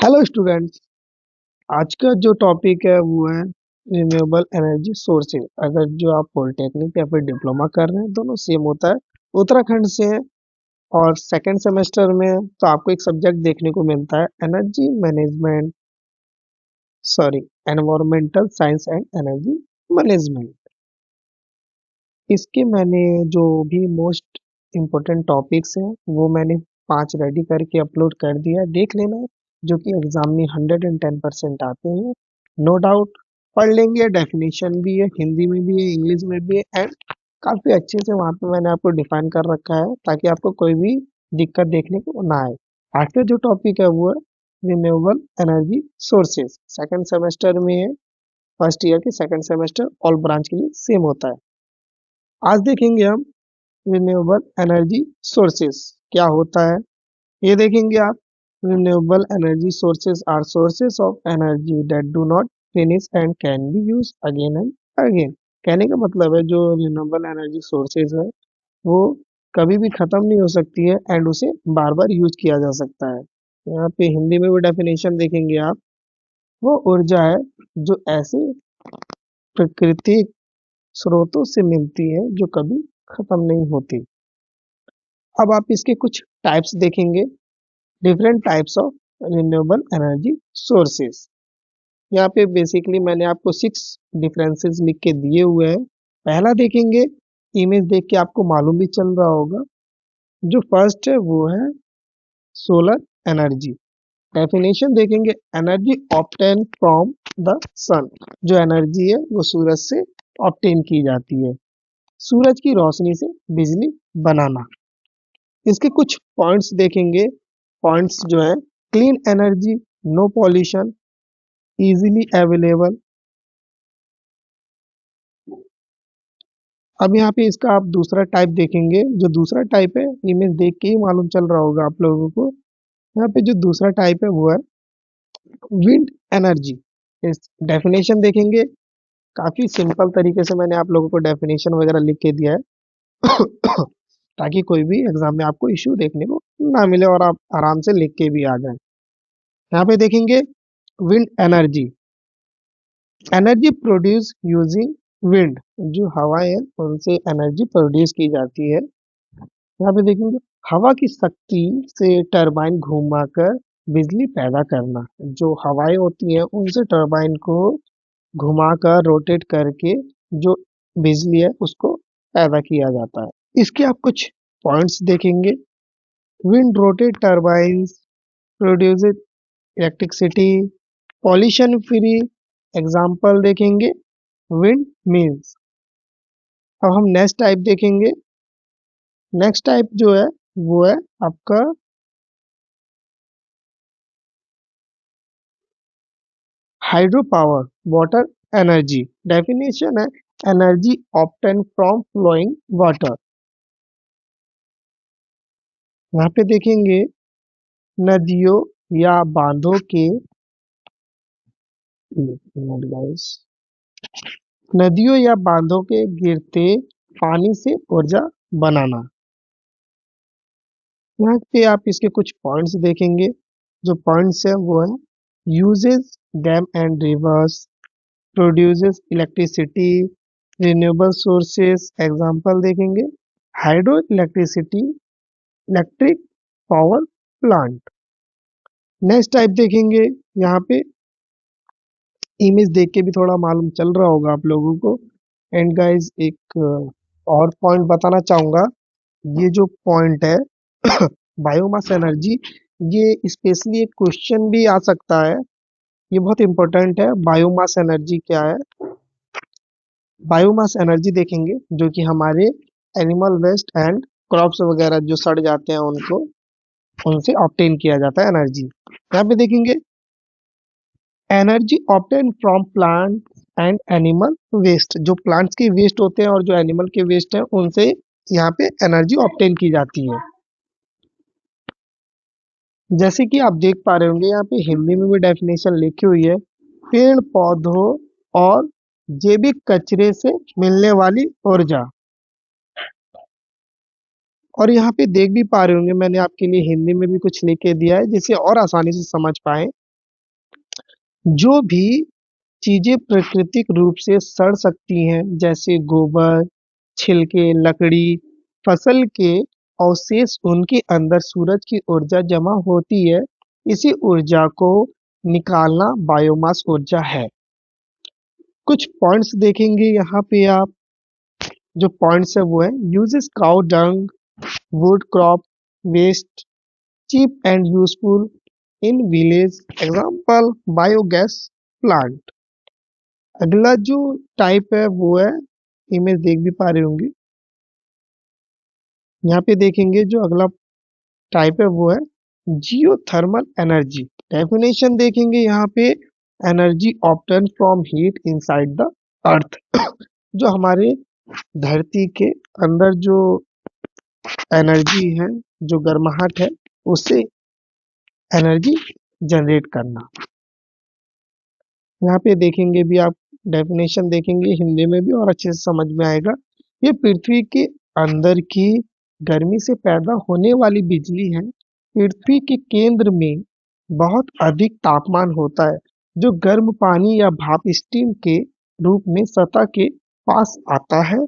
Hello students. आज का जो टॉपिक है वो है रिन्यूएबल एनर्जी सोर्सेज। अगर जो आप पॉलिटेक्निक या फिर डिप्लोमा कर रहे हैं दोनों सेम होता है, उत्तराखंड से है। और सेकंड सेमेस्टर में है, तो आपको एक सब्जेक्ट देखने को मिलता है energy management, sorry, environmental science and energy management. इसके मैंने जो भी मोस्ट इम्पोर्टेंट टॉपिक्स हैं वो मैंने 5 रेडी करके अपलोड कर दिया है, देख लेना। जो कि एग्जाम में 110% आते हैं, नो डाउट। पढ़ लेंगे, डेफिनेशन भी है, हिंदी में भी है, इंग्लिश में भी है, एंड काफ़ी अच्छे से वहाँ पे मैंने आपको डिफाइन कर रखा है ताकि आपको कोई भी दिक्कत देखने को ना आए। आज का जो टॉपिक है वो है renewable energy sources. Second semester में है, फर्स्ट ईयर के सेकंड सेमेस्टर ऑल ब्रांच के लिए सेम होता है। आज देखेंगे हम रिन्यूएबल एनर्जी सोर्सेस क्या होता है, ये देखेंगे आप। Renewable energy sources are sources of energy that do not finish and can be use again and again. कहने का मतलब है जो रिन्यूएबल एनर्जी सोर्सेस है वो कभी भी खत्म नहीं हो सकती है एंड उसे बार बार यूज किया जा सकता है। यहाँ पे हिंदी में भी डेफिनेशन देखेंगे आप। वो ऊर्जा है जो ऐसे प्राकृतिक स्रोतों से मिलती है जो कभी खत्म नहीं होती। अब आप इसके कुछ टाइप्स देखेंगे, different types of renewable energy sources. यहाँ पे बेसिकली मैंने आपको 6 डिफरेंसेस लिख के दिए हुए हैं। पहला देखेंगे, इमेज देख के आपको मालूम भी चल रहा होगा। जो फर्स्ट है वो है सोलर एनर्जी। डेफिनेशन देखेंगे, एनर्जी ऑब्टेन फ्रॉम द सन। जो एनर्जी है वो सूरज से ऑब्टेन की जाती है, सूरज की रोशनी से बिजली बनाना। इसके कुछ पॉइंट्स देखेंगे। पॉइंट्स जो है, clean energy, no pollution, easily available. अब यहाँ पे इसका आप दूसरा टाइप देखेंगे। जो दूसरा टाइप है, इमेज देख के ही मालूम चल रहा होगा आप लोगों को। यहाँ पे जो दूसरा टाइप है वो है विंड एनर्जी। इस डेफिनेशन देखेंगे, काफी सिंपल तरीके से मैंने आप लोगों को डेफिनेशन वगैरह लिख के दिया है ताकि कोई भी एग्जाम में आपको इश्यू देखने को ना मिले और आप आराम से लिख के भी आ जाए। यहाँ पे देखेंगे wind energy, energy produce using wind. जो हवाएं हैं उनसे एनर्जी प्रोड्यूस की जाती है। यहाँ पे देखेंगे हवा की शक्ति से टरबाइन घुमाकर बिजली पैदा करना। जो हवाएं होती हैं उनसे टरबाइन को घुमाकर रोटेट करके जो बिजली है उसको पैदा किया जाता है। इसके आप कुछ पॉइंट्स देखेंगे। Wind rotate turbines produce electricity, pollution free. Example देखेंगे विंड मीन्स। अब हम नेक्स्ट टाइप देखेंगे। नेक्स्ट टाइप जो है वो है आपका hydro power water energy. Definition है energy obtain from flowing water. यहाँ पे देखेंगे नदियों या बांधों के, एक मिनट गाइस, नदियों या बांधों के गिरते पानी से ऊर्जा बनाना। यहाँ पे आप इसके कुछ पॉइंट्स देखेंगे। जो पॉइंट्स है वो है uses dam and rivers, produces electricity, renewable sources. Example देखेंगे hydro electricity, electric power plant. Next type देखेंगे। यहाँ पे इमेज देख के भी थोड़ा मालूम चल रहा होगा आप लोगों को। एंड गाइस एक और पॉइंट बताना चाहूंगा। ये जो पॉइंट है बायोमास एनर्जी, ये स्पेशली एक क्वेश्चन भी आ सकता है। ये बहुत इंपॉर्टेंट है। बायोमास एनर्जी क्या है? बायोमास एनर्जी देखेंगे जो कि हमारे एनिमल वेस्ट एंड क्रॉप्स वगैरह जो सड़ जाते हैं उनको, उनसे ऑब्टेन किया जाता है एनर्जी। यहाँ पे देखेंगे energy obtain from plant and animal waste. जो प्लांट्स के वेस्ट होते हैं और जो एनिमल के वेस्ट हैं उनसे यहाँ पे एनर्जी ऑब्टेन की जाती है। जैसे कि आप देख पा रहे होंगे यहाँ पे हिंदी में भी डेफिनेशन लिखी हुई है, पेड़ पौधों और जैविक कचरे से मिलने वाली ऊर्जा। और यहाँ पे देख भी पा रहे होंगे मैंने आपके लिए हिंदी में भी कुछ लिख के दिया है जिसे और आसानी से समझ पाए। जो भी चीजें प्राकृतिक रूप से सड़ सकती हैं, जैसे गोबर, छिलके, लकड़ी, फसल के अवशेष, उनके अंदर सूरज की ऊर्जा जमा होती है। इसी ऊर्जा को निकालना बायोमास ऊर्जा है। कुछ पॉइंट्स देखेंगे यहाँ पे आप। जो पॉइंट्स है वो है: uses cow dung, wood crop waste, cheap and useful in village, example biogas plant. अगला जो टाइप है वो है, इमेज देख भी पा रहे होंगे, यहाँ पे देखेंगे जो अगला टाइप है वो है जियोथर्मल एनर्जी। डेफिनेशन देखेंगे यहाँ पे: energy obtain from heat inside the earth. जो हमारे धरती के अंदर जो एनर्जी है, जो गर्माहट है, उससे एनर्जी जनरेट करना। यहाँ पे देखेंगे भी आप, डेफिनेशन देखेंगे हिंदी में भी और अच्छे से समझ में आएगा। ये पृथ्वी के अंदर की गर्मी से पैदा होने वाली बिजली है। पृथ्वी के केंद्र में बहुत अधिक तापमान होता है, जो गर्म पानी या भाप स्टीम के रूप में सतह के पास आता है।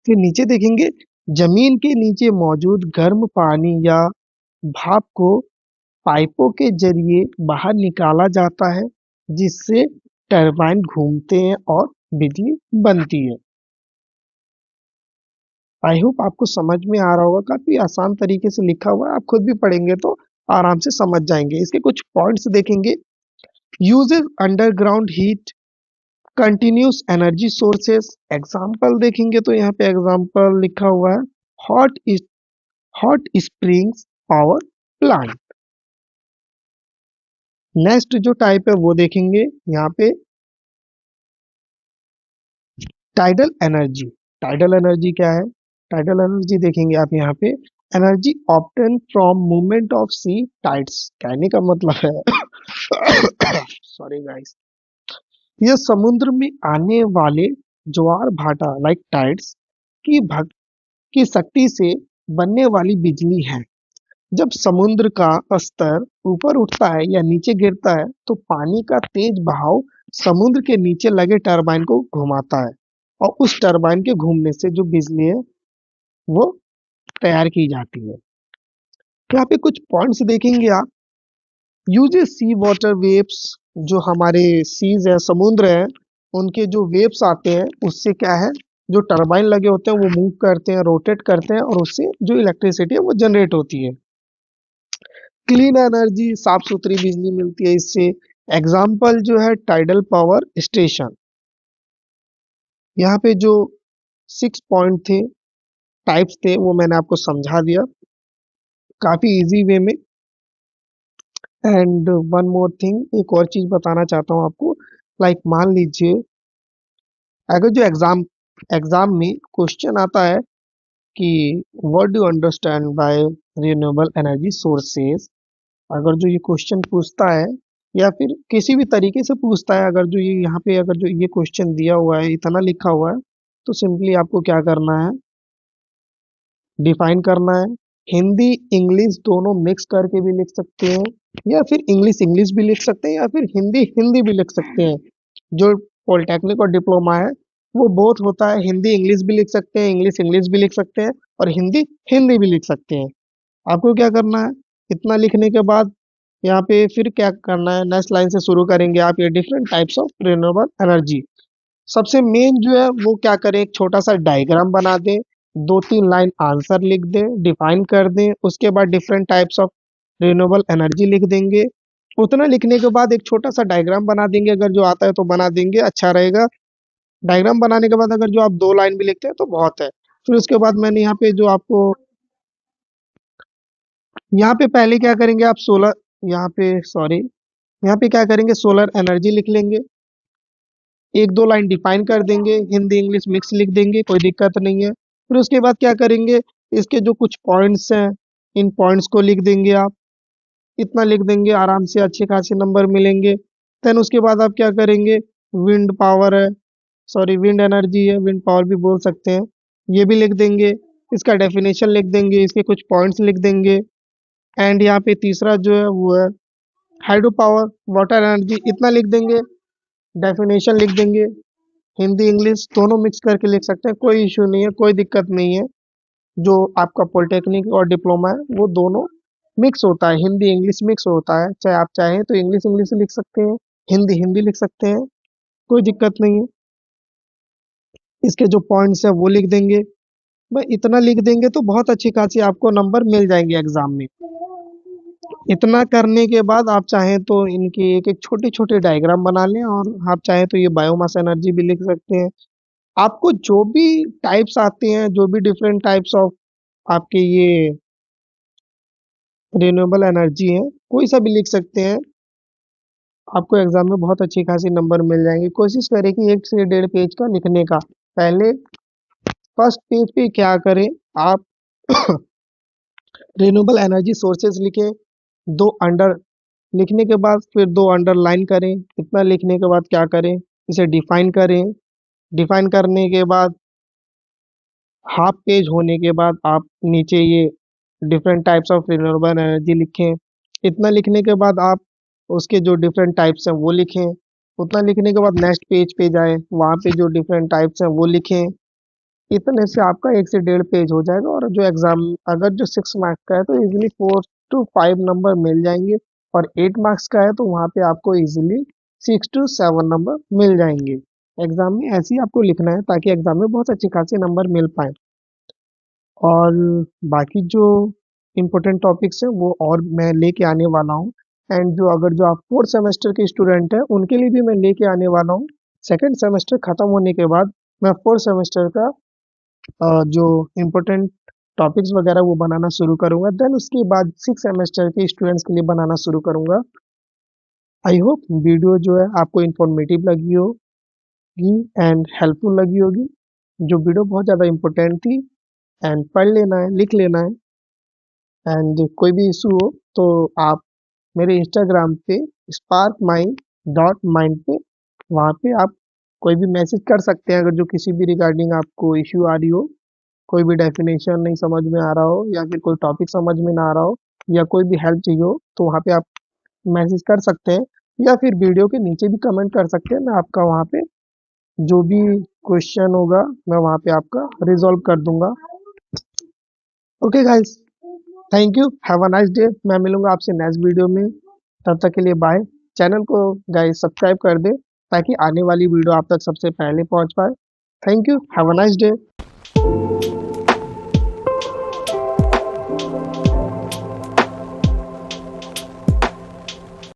फिर नीचे देखेंगे, जमीन के नीचे मौजूद गर्म पानी या भाप को पाइपों के जरिए बाहर निकाला जाता है, जिससे टरबाइन घूमते हैं और बिजली बनती है। आई होप आपको समझ में आ रहा होगा, काफी आसान तरीके से लिखा हुआ है, आप खुद भी पढ़ेंगे तो आराम से समझ जाएंगे। इसके कुछ पॉइंट्स देखेंगे: uses underground heat, continuous energy sources. Example देखेंगे तो यहाँ पे एग्जाम्पल लिखा हुआ है: hot hot springs power plant. Next जो टाइप है वो देखेंगे यहाँ पे, टाइडल एनर्जी। टाइडल एनर्जी क्या है? टाइडल एनर्जी देखेंगे आप यहाँ पे: energy obtain from movement of sea tides. कहने का मतलब है सॉरी गाइस, यह समुद्र में आने वाले ज्वार भाटा लाइक टाइड्स की की शक्ति से बनने वाली बिजली है। जब समुद्र का स्तर ऊपर उठता है या नीचे गिरता है, तो पानी का तेज बहाव समुद्र के नीचे लगे टरबाइन को घुमाता है, और उस टरबाइन के घूमने से जो बिजली है वो तैयार की जाती है। यहाँ पे कुछ पॉइंट्स देखेंगे आप। यूजेस सी वाटर वेव्स, जो हमारे सीज है, समुद्र है, उनके जो वेव्स आते हैं उससे क्या है, जो टरबाइन लगे होते हैं वो मूव करते हैं, रोटेट करते हैं, और उससे जो इलेक्ट्रिसिटी है वो जनरेट होती है। क्लीन एनर्जी, साफ सुथरी बिजली मिलती है इससे। एग्जाम्पल जो है टाइडल पावर स्टेशन। यहाँ पे जो 6 पॉइंट थे, टाइप्स थे, वो मैंने आपको समझा दिया काफी इजी वे में। एंड वन मोर थिंग, एक और चीज बताना चाहता हूँ आपको। लाइक मान लीजिए, अगर जो एग्जाम में क्वेश्चन आता है कि what do understand by renewable energy sources, अगर जो ये क्वेश्चन पूछता है या फिर किसी भी तरीके से पूछता है, अगर जो ये यहाँ पे अगर जो ये क्वेश्चन दिया हुआ है, इतना लिखा हुआ है, तो सिंपली आपको क्या करना है, डिफाइन करना है। हिंदी इंग्लिश दोनों मिक्स करके भी लिख सकते हैं, या फिर इंग्लिश इंग्लिश भी लिख सकते हैं, या फिर हिंदी हिंदी भी लिख सकते हैं। जो पॉलिटेक्निक और डिप्लोमा है वो बोथ होता है, हिंदी इंग्लिश भी लिख सकते हैं, इंग्लिश इंग्लिश भी लिख सकते हैं, और हिंदी हिंदी भी लिख सकते हैं। आपको क्या करना है, इतना लिखने के बाद यहाँ पे फिर क्या करना है, नेक्स्ट लाइन से शुरू करेंगे आप, ये different types of renewable energy. सबसे मेन जो है वो क्या करें, एक छोटा सा डायग्राम बना दें, 2-3 लाइन आंसर लिख दें, डिफाइन कर दें, उसके बाद different types of renewable energy लिख देंगे। उतना लिखने के बाद एक छोटा सा डायग्राम बना देंगे, अगर जो आता है तो बना देंगे, अच्छा रहेगा। डायग्राम बनाने के बाद अगर जो आप 2 लाइन भी लिखते हैं तो बहुत है। फिर उसके बाद मैंने यहाँ पे जो आपको, यहाँ पे पहले क्या करेंगे आप, सोलर, यहाँ पे सॉरी, यहाँ पे क्या करेंगे, सोलर एनर्जी लिख लेंगे, 1-2 लाइन डिफाइन कर देंगे, हिंदी इंग्लिश मिक्स लिख देंगे, कोई दिक्कत नहीं है। फिर उसके बाद क्या करेंगे, इसके जो कुछ पॉइंट्स हैं, इन पॉइंट्स को लिख देंगे आप, इतना लिख देंगे, आराम से अच्छे खासे नंबर मिलेंगे। देन उसके बाद आप क्या करेंगे, विंड पावर है, सॉरी विंड एनर्जी है, विंड पावर भी बोल सकते हैं, ये भी लिख देंगे, इसका डेफिनेशन लिख देंगे, इसके कुछ पॉइंट्स लिख देंगे। एंड यहाँ पे तीसरा जो है वो है हाइड्रो पावर, वाटर एनर्जी, इतना लिख देंगे। डेफिनेशन लिख देंगे, हिंदी इंग्लिश दोनों मिक्स करके लिख सकते हैं, कोई इशू नहीं है, कोई दिक्कत नहीं है। जो आपका पॉलिटेक्निक और डिप्लोमा है वो दोनों मिक्स होता है, हिंदी इंग्लिश मिक्स होता है। चाहे आप चाहें तो इंग्लिश इंग्लिश लिख सकते हैं, हिंदी हिंदी लिख सकते हैं, कोई दिक्कत नहीं है। इसके जो पॉइंट्स है वो लिख देंगे। भाई इतना लिख देंगे तो बहुत अच्छी खासी आपको नंबर मिल जाएंगे एग्जाम में। इतना करने के बाद आप चाहें तो इनकी एक एक छोटी छोटी डायग्राम बना लें, और आप चाहें तो ये बायोमास एनर्जी भी लिख सकते हैं। आपको जो भी टाइप्स आते हैं, जो भी डिफरेंट टाइप्स ऑफ आपके ये रिन्यूएबल एनर्जी है, कोई सा भी लिख सकते हैं। आपको एग्जाम में बहुत अच्छी खासी नंबर मिल जाएंगे। कोशिश करें कि 1 से 1.5 पेज का लिखने का। पहले फर्स्ट पेज पे क्या करें आप, रिन्यूएबल एनर्जी सोर्सेज लिखें, दो अंडर लिखने के बाद फिर दो अंडरलाइन करें। इतना लिखने के बाद क्या करें, इसे डिफाइन करें। डिफाइन करने के बाद हाफ पेज होने के बाद आप नीचे ये different types of renewable energy लिखें। इतना लिखने के बाद आप उसके जो डिफरेंट टाइप्स हैं वो लिखें। उतना लिखने के बाद नेक्स्ट पेज पे जाएं, वहाँ पे जो डिफरेंट टाइप्स हैं वो लिखें। इतने से आपका 1 से 1.5 पेज हो जाएगा। और जो एग्जाम अगर जो 6 मार्क्स का है तो इजीली 4 to 5 नंबर मिल जाएंगे, और 8 मार्क्स का है तो वहाँ पे आपको इजीली 6 to 7 नंबर मिल जाएंगे। एग्जाम में ऐसे ही आपको लिखना है ताकि एग्जाम में बहुत अच्छे खासे नंबर मिल पाए। और बाकी जो इम्पोर्टेंट टॉपिक्स हैं वो और मैं लेके आने वाला हूँ। एंड जो अगर जो आप 4th सेमेस्टर के स्टूडेंट हैं उनके लिए भी मैं लेके आने वाला हूँ। सेकेंड सेमेस्टर खत्म होने के बाद मैं 4th सेमेस्टर का जो इम्पोर्टेंट टॉपिक्स वगैरह वो बनाना शुरू करूंगा। देन उसके बाद 6th सेमेस्टर के स्टूडेंट्स के लिए बनाना शुरू करूंगा। आई होप वीडियो जो है आपको इन्फॉर्मेटिव लगी होगी एंड हेल्पफुल लगी होगी। जो वीडियो बहुत ज़्यादा इम्पोर्टेंट थी, एंड पढ़ लेना है, लिख लेना है। एंड कोई भी इशू हो तो आप मेरे इंस्टाग्राम पे sparkmind.mind पे, वहाँ पे आप कोई भी मैसेज कर सकते हैं। अगर जो किसी भी रिगार्डिंग आपको इश्यू आ रही हो, कोई भी डेफिनेशन नहीं समझ में आ रहा हो, या फिर कोई टॉपिक समझ में ना आ रहा हो, या कोई भी हेल्प चाहिए हो, तो वहाँ पे आप मैसेज कर सकते हैं, या फिर वीडियो के नीचे भी कमेंट कर सकते हैं। मैं आपका वहाँ पे जो भी क्वेश्चन होगा मैं वहाँ पे आपका रिजॉल्व कर दूंगा। Okay guys, thank you, have a nice day. मैं मिलूंगा आपसे नेक्स्ट वीडियो में, तब तक के लिए बाय। चैनल को गाइस सब्सक्राइब कर दे ताकि आने वाली वीडियो आप तक सबसे पहले पहुंच पाए। Thank you, have a nice day.